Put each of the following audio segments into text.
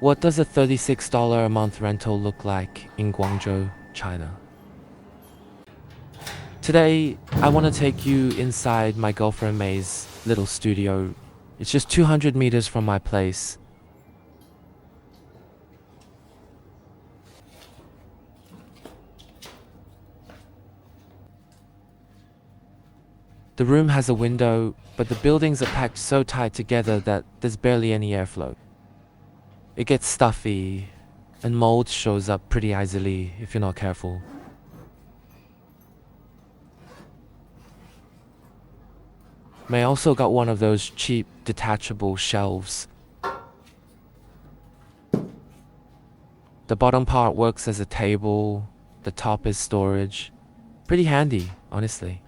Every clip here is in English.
What does a $36 a month rental look like in Guangzhou, China? Today, I want to take you inside my girlfriend May's little studio. It's just 200 meters from my place. The room has a window, but the buildings are packed so tight together that there's barely any airflow. It gets stuffy, and mold shows up pretty easily if you're not careful. May also got one of those cheap detachable shelves. The bottom part works as a table, the top is storage. Pretty handy, honestly.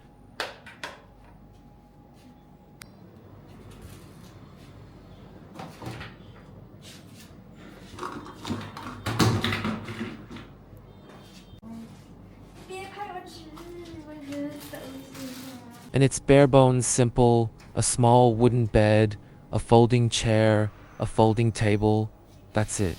And it's bare bones simple, a small wooden bed, a folding chair, a folding table. That's it.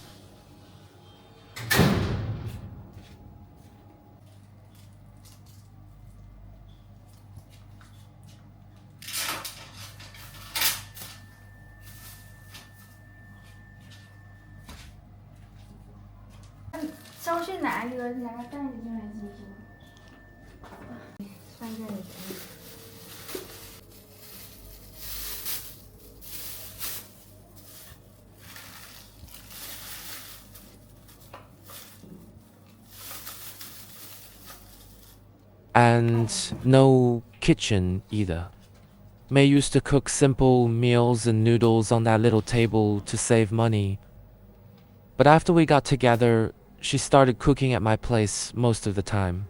And no kitchen either. May used to cook simple meals and noodles on that little table to save money. But after we got together, she started cooking at my place most of the time.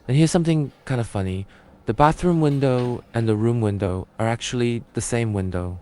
And here's something kind of funny. The bathroom window and the room window are actually the same window.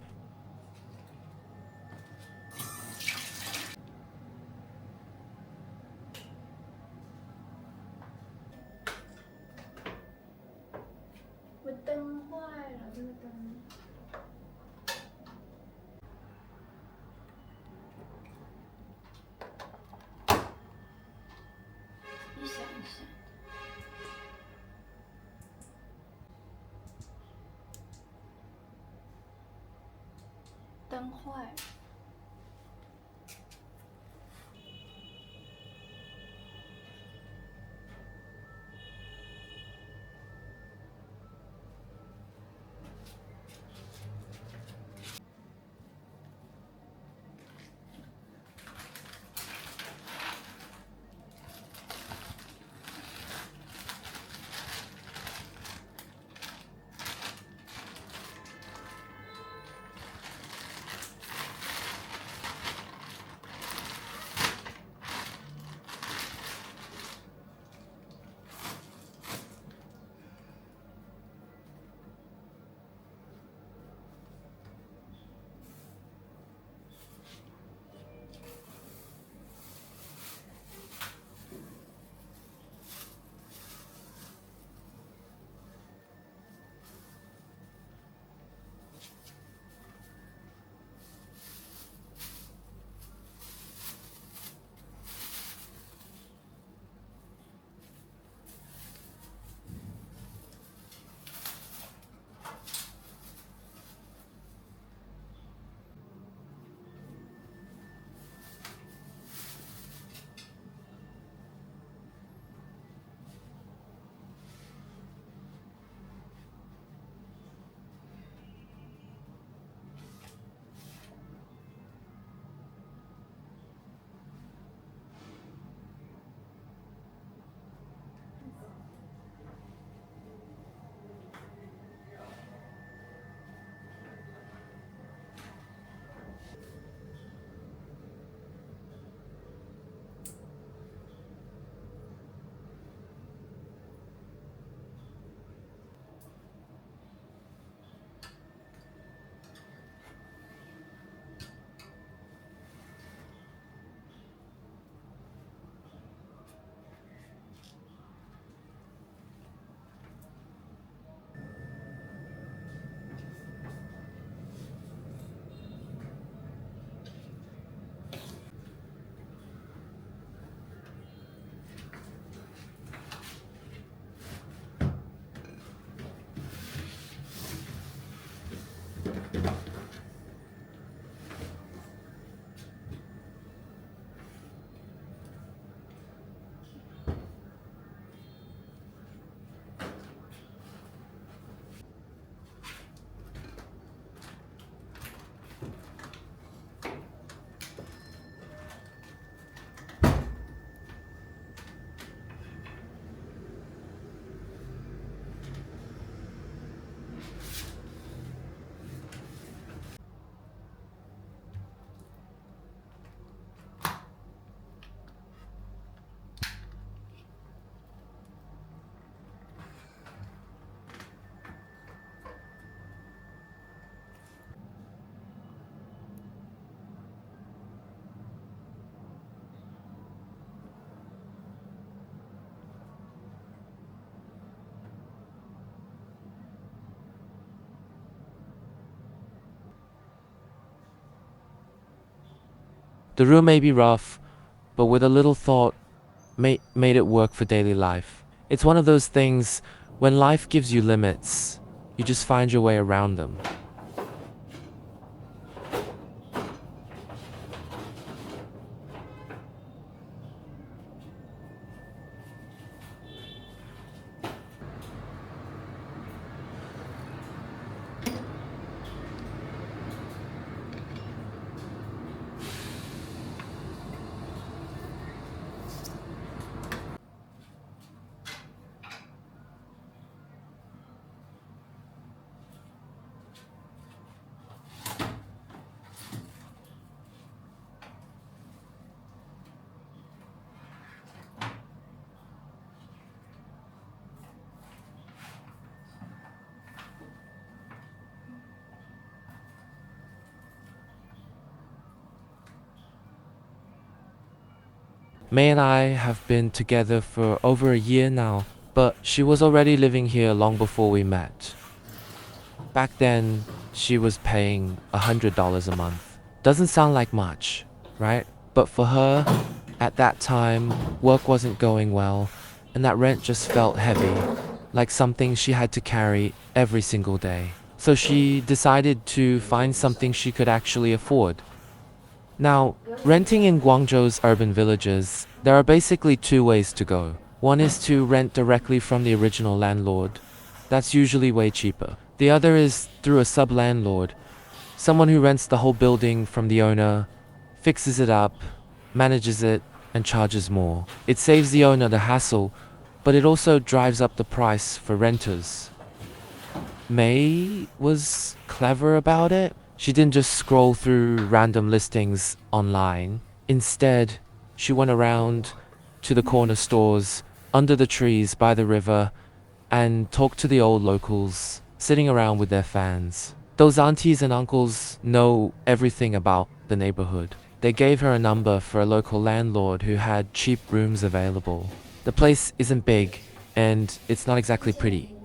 The room may be rough, but with a little thought, made it work for daily life. It's one of those things, when life gives you limits, you just find your way around them. May and I have been together for over a year now, but she was already living here long before we met. Back then, she was paying $100 a month. Doesn't sound like much, right? But for her, at that time, work wasn't going well, and that rent just felt heavy, like something she had to carry every single day. So she decided to find something she could actually afford. Now, renting in Guangzhou's urban villages, there are basically two ways to go. One is to rent directly from the original landlord. That's usually way cheaper. The other is through a sub-landlord, someone who rents the whole building from the owner, fixes it up, manages it, and charges more. It saves the owner the hassle, but it also drives up the price for renters. May was clever about it. She didn't just scroll through random listings online. Instead, she went around to the corner stores, under the trees by the river, and talked to the old locals, sitting around with their fans. Those aunties and uncles know everything about the neighborhood. They gave her a number for a local landlord who had cheap rooms available. The place isn't big, and it's not exactly pretty.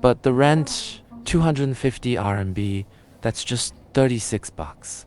But the rent, 250 RMB, that's just 36 bucks.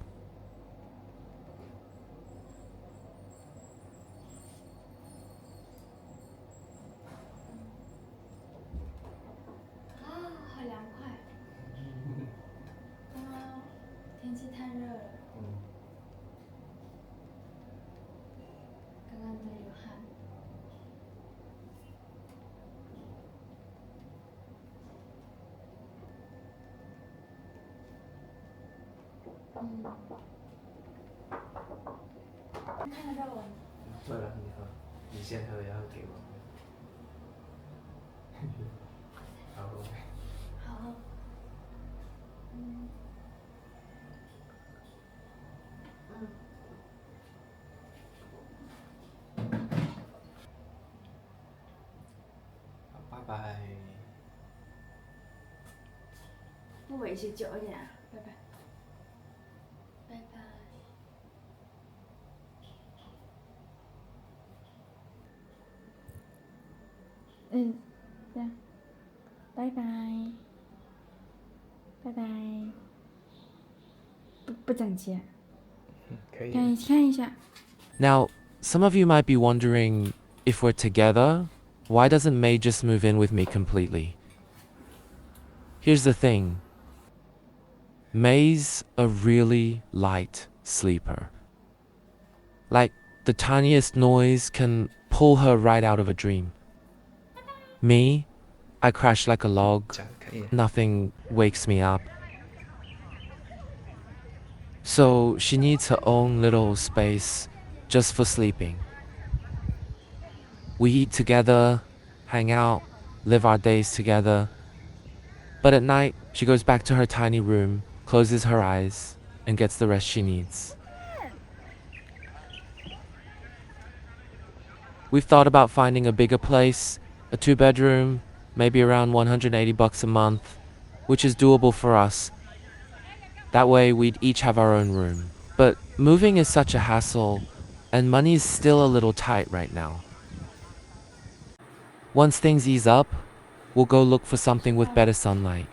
Bye. 不委屈，久一点，拜拜。拜拜。嗯，这样，拜拜，拜拜。不整齐，看一下。 Now, some of you might be wondering, if we're together, why doesn't May just move in with me completely? Here's the thing. May's a really light sleeper. Like, the tiniest noise can pull her right out of a dream. Me, I crash like a log. Nothing wakes me up. So she needs her own little space just for sleeping. We eat together, hang out, live our days together. But at night, she goes back to her tiny room, closes her eyes, and gets the rest she needs. We've thought about finding a bigger place, a 2-bedroom, maybe around 180 bucks a month, which is doable for us. That way we'd each have our own room. But moving is such a hassle, and money's still a little tight right now. Once things ease up, we'll go look for something with better sunlight.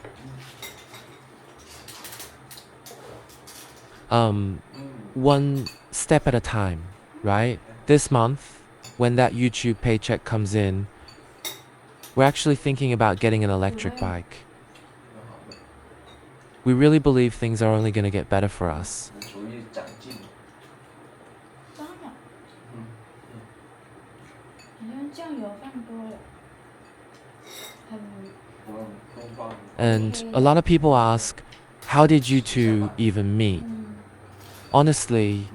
One step at a time, right? This month, when that YouTube paycheck comes in, we're actually thinking about getting an electric bike. We really believe things are only going to get better for us. 属于长进。张呀，嗯好像酱油放多了，很东方。And a lot of people ask, how did you two even meet? Honestly,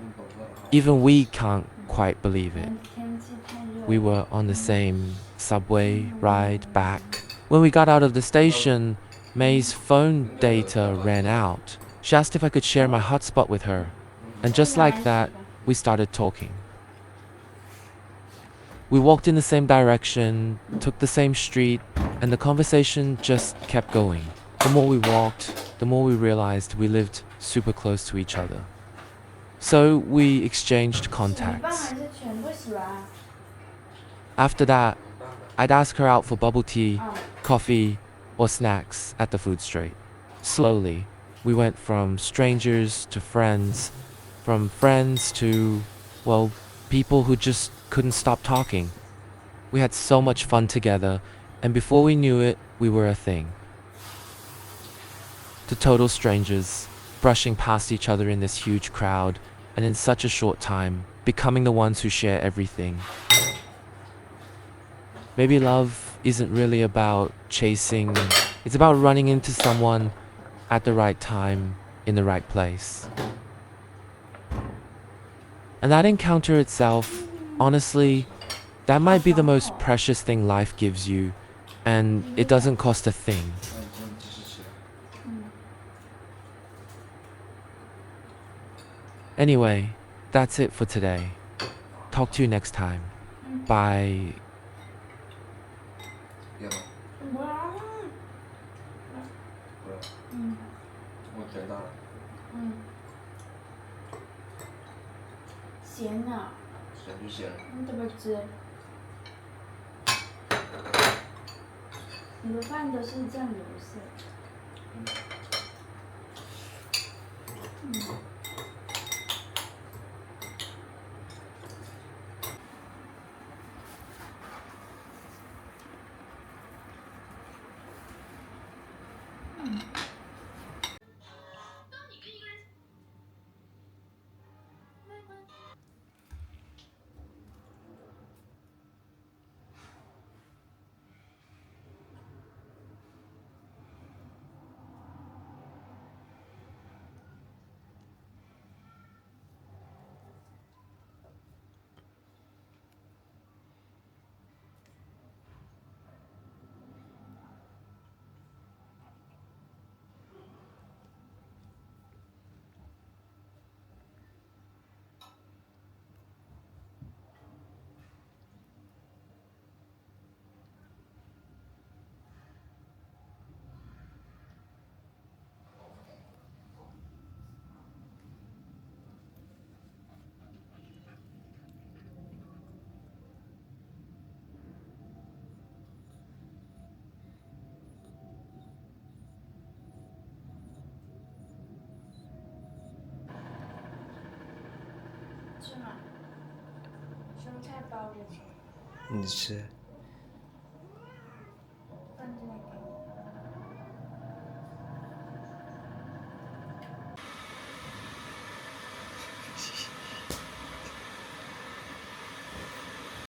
even we can't quite believe it. 天气太热。 We were on the same subway ride back. When we got out of the station, May's phone data ran out. She asked if I could share my hotspot with her. And just like that, we started talking. We walked in the same direction, took the same street, and the conversation just kept going. The more we walked, the more we realized we lived super close to each other. So we exchanged 洗一半 contacts. 还是全部洗完？ After that, I'd ask her out for bubble tea, coffee, or snacks at the food street. Slowly, we went from strangers to friends, from friends to, well, people who just couldn't stop talking. We had so much fun together, and before we knew it, we were a thing. To total strangers, brushing past each other in this huge crowd, and in such a short time, becoming the ones who share everything. Maybe love isn't really about chasing, it's about running into someone at the right time, in the right place. And that encounter itself, honestly, that might be the most precious thing life gives you, and it doesn't cost a thing. Anyway, that's it for today. Talk to you next time. Bye. 要吗？不要。不要。我觉得。咸啊。咸就咸了。对不起。你的饭都是酱油色。吃吗？生菜包着吃。你吃。